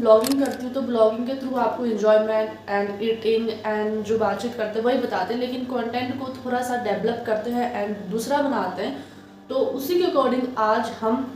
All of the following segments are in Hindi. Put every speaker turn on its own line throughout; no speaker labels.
ब्लॉगिंग करती हूँ तो ब्लॉगिंग के थ्रू आपको इन्जॉयमेंट एंड ईटिंग एंड जो बातचीत करते हैं वही बताते हैं, लेकिन कंटेंट को थोड़ा सा डेवलप करते हैं एंड दूसरा बनाते हैं। तो उसी के अकॉर्डिंग आज हम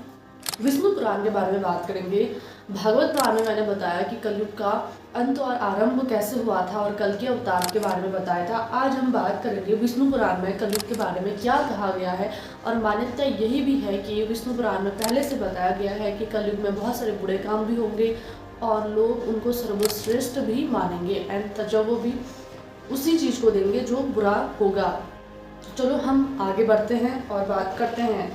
विष्णु पुराण के बारे में बात करेंगे। भागवत पुराण में मैंने बताया कि कलयुग का अंत और आरंभ कैसे हुआ था और कल के अवतार के बारे में बताया था। आज हम बात करेंगे विष्णु पुराण में कलयुग के बारे में क्या कहा गया है, और मान्यता यही भी है कि विष्णु पुराण में पहले से बताया गया है कि कलयुग में बहुत सारे बुरे काम भी होंगे और लोग उनको सर्वश्रेष्ठ भी मानेंगे एंड तजर्बो भी उसी चीज़ को देंगे जो बुरा होगा। चलो हम आगे बढ़ते हैं और बात करते हैं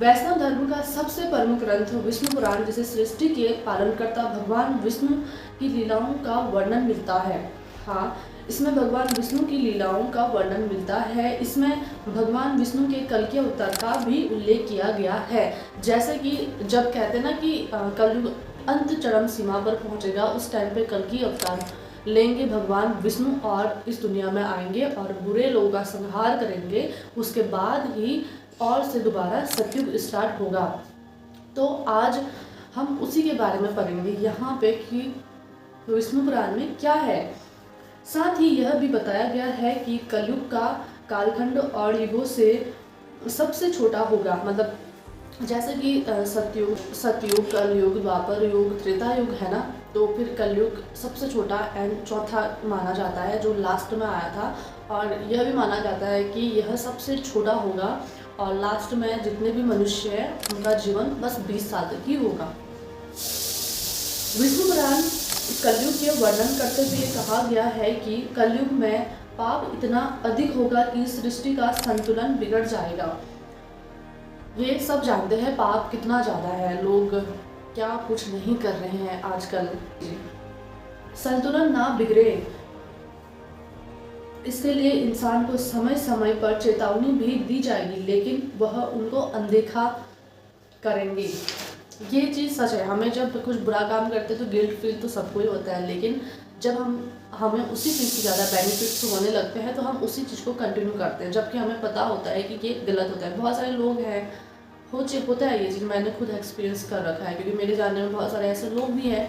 वैष्णव धर्म का सबसे प्रमुख ग्रंथ विष्णु पुराण, जिसे सृष्टि के पालनकर्ता भगवान विष्णु की लीलाओं का वर्णन मिलता है। हाँ, इसमें भगवान विष्णु की लीलाओं का वर्णन मिलता है। इसमें भगवान विष्णु के कल के अवतार का भी उल्लेख किया गया है। जैसे कि जब कहते हैं ना कि कलयुग अंत चरम सीमा पर पहुंचेगा, उस टाइम पे कल की अवतार लेंगे भगवान विष्णु और इस दुनिया में आएंगे और बुरे लोगों का संहार करेंगे। उसके बाद ही और से दोबारा सतयुग स्टार्ट होगा। तो आज हम उसी के बारे में पढ़ेंगे यहाँ पे कि विष्णु पुराण में क्या है। साथ ही यह भी बताया गया है कि कलयुग का कालखंड और युगों से सबसे छोटा होगा। मतलब जैसे कि सतयुग, कलयुग, द्वापर युग, त्रेता युग है ना, तो फिर कलयुग सबसे छोटा एंड चौथा माना जाता है जो लास्ट में आया था। और यह भी माना जाता है कि यह सबसे छोटा होगा और लास्ट में जितने भी मनुष्य हैं उनका जीवन बस 20 साल तक ही होगा। विष्णु पुराण कलयुग के वर्णन करते हुए कहा गया है कि कलयुग में पाप इतना अधिक होगा कि सृष्टि का संतुलन बिगड़ जाएगा। ये सब जानते हैं पाप कितना ज़्यादा है, लोग क्या कुछ नहीं कर रहे हैं आजकल। संतुलन ना बिगड़े इसके लिए इंसान को समय समय पर चेतावनी भी दी जाएगी, लेकिन वह उनको अनदेखा करेंगे। ये चीज़ सच है। हमें जब कुछ बुरा काम करते हैं तो गिल्ट फील तो सबको ही होता है, लेकिन जब हमें उसी चीज़ की ज़्यादा बेनिफिट्स होने लगते हैं तो हम उसी चीज़ को कंटिन्यू करते हैं, जबकि हमें पता होता है कि ये गलत होता है। बहुत सारे लोग हैं, होता है ये चीज़, मैंने खुद एक्सपीरियंस कर रखा है क्योंकि मेरे जानने में बहुत सारे ऐसे लोग भी हैं।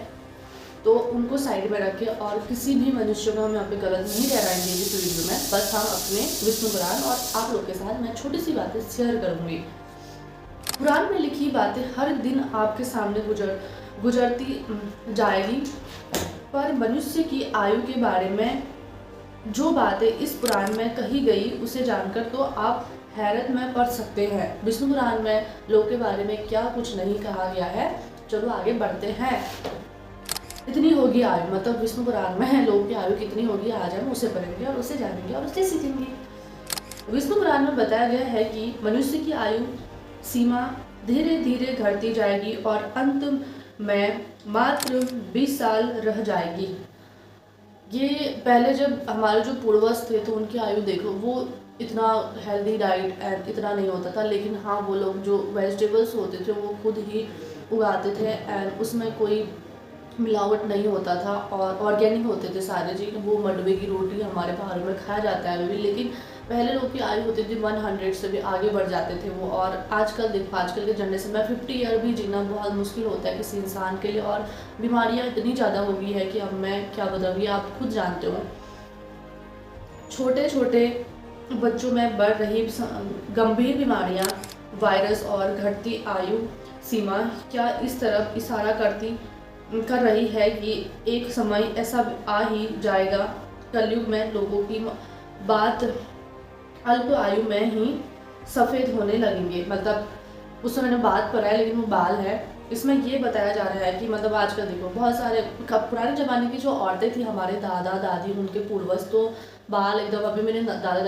तो उनको साइड में रखें और किसी भी मनुष्य को हम यहाँ पे गलत नहीं ठहराएंगे इस वीडियो में। बस हम अपने विष्णु पुराण और आप लोग के साथ मैं छोटी सी बातें शेयर करूँगी। पुराण में लिखी बातें हर दिन आपके सामने गुजरती जाएगी, पर मनुष्य की आयु के बारे में जो बातें इस पुराण में कही गई उसे जानकर तो आप हैरत में पड़ सकते हैं। विष्णु पुराण में लोग के बारे में क्या कुछ नहीं कहा गया है। चलो आगे बढ़ते हैं। इतनी होगी आयु, मतलब विष्णु पुराण में लोग की आयु कितनी होगी, आज हम उसे पढ़ेंगे और उसे जानेंगे और उसे सीखेंगे। विष्णु पुराण में बताया गया है कि मनुष्य की आयु सीमा धीरे धीरे घटती जाएगी और अंत में मात्र 20 साल रह जाएगी। ये पहले जब हमारे जो पूर्वज थे तो उनकी आयु देखो, वो इतना हेल्दी डाइट एंड इतना नहीं होता था, लेकिन हाँ वो लोग जो वेजिटेबल्स होते थे वो खुद ही उगाते थे एंड उसमें कोई मिलावट नहीं होता था और ऑर्गेनिक होते थे सारे चीज़। वो मडवे की रोटी हमारे पहाड़ों में खाया जाता है अभी भी, लेकिन पहले लोग की आयु होती थी 100 से भी आगे बढ़ जाते थे वो। और आजकल देखो, आजकल के जनरेशन में 50 ईयर भी जीना बहुत मुश्किल होता है किसी इंसान के लिए, और बीमारियां इतनी ज़्यादा हो गई है कि अब मैं क्या बताऊँ, आप खुद जानते हो। छोटे छोटे बच्चों में बढ़ रही गंभीर बीमारियां, वायरस और घटती आयु सीमा क्या इस तरफ इशारा कर रही है कि एक समय ऐसा आ ही जाएगा कलयुग में लोगों की बात अल्प आयु में ही सफ़ेद होने लगेंगे। मतलब उससे मैंने बात पढ़ा है लेकिन वो बाल है। इसमें ये बताया जा रहा है कि मतलब आजकल देखो बहुत सारे पुराने ज़माने की जो औरतें थी, हमारे दादा दादी, उनके पूर्वज, तो बाल एकदम, अभी मेरे दादा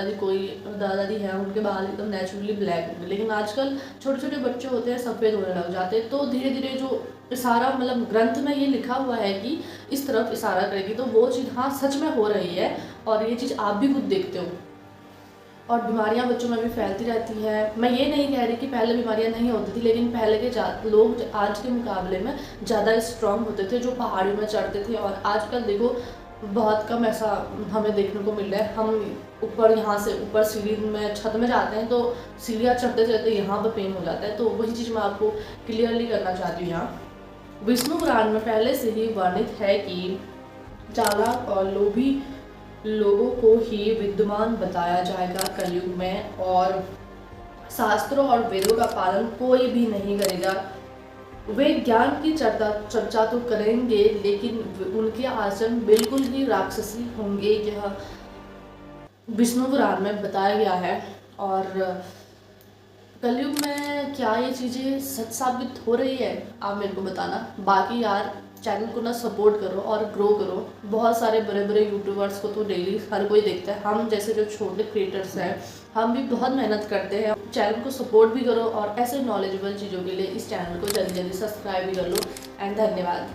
दादी हैं उनके बाल एकदम नेचुरली ब्लैक होंगे, लेकिन आजकल छोटे छोटे बच्चे होते हैं सफ़ेद होने लग जाते हैं। तो धीरे धीरे जो इशारा, मतलब ग्रंथ में ये लिखा हुआ है कि इस तरफ इशारा करेगी, तो वो चीज़ हाँ सच में हो रही है और ये चीज़ आप भी खुद देखते हो। और बीमारियां बच्चों में भी फैलती रहती है। मैं ये नहीं कह रही कि पहले बीमारियां नहीं होती थी, लेकिन पहले के लोग आज के मुकाबले में ज़्यादा स्ट्रांग होते थे जो पहाड़ियों में चढ़ते थे। और आजकल देखो बहुत कम ऐसा हमें देखने को मिल रहा है। हम ऊपर, यहाँ से ऊपर सीढ़ी में छत में जाते हैं तो सीढ़ियाँ चढ़ते चढ़ते यहाँ पर पेन हो जाता है। तो वही चीज़ मैं आपको क्लियरली करना चाहती हूँ यहाँ। विष्णु पुराण में पहले से ही वर्णित है कि चालाक और लोभी लोगों को ही विद्वान बताया जाएगा कलयुग में, और शास्त्रों और वेदों का पालन कोई भी नहीं करेगा। वे ज्ञान की चर्चा तो करेंगे, लेकिन उनके आचरण बिल्कुल ही राक्षसी होंगे। यह विष्णु पुराण में बताया गया है। और कलयुग में क्या ये चीज़ें सच साबित हो रही है, आप मेरे को बताना। बाकी यार चैनल को ना सपोर्ट करो और ग्रो करो। बहुत सारे बड़े बड़े यूट्यूबर्स को तो डेली हर कोई देखता है, हम जैसे जो छोटे क्रिएटर्स हैं हम भी बहुत मेहनत करते हैं। चैनल को सपोर्ट भी करो और ऐसे नॉलेजेबल चीज़ों के लिए इस चैनल को जल्दी जल्दी सब्सक्राइब भी कर लो। एंड धन्यवाद।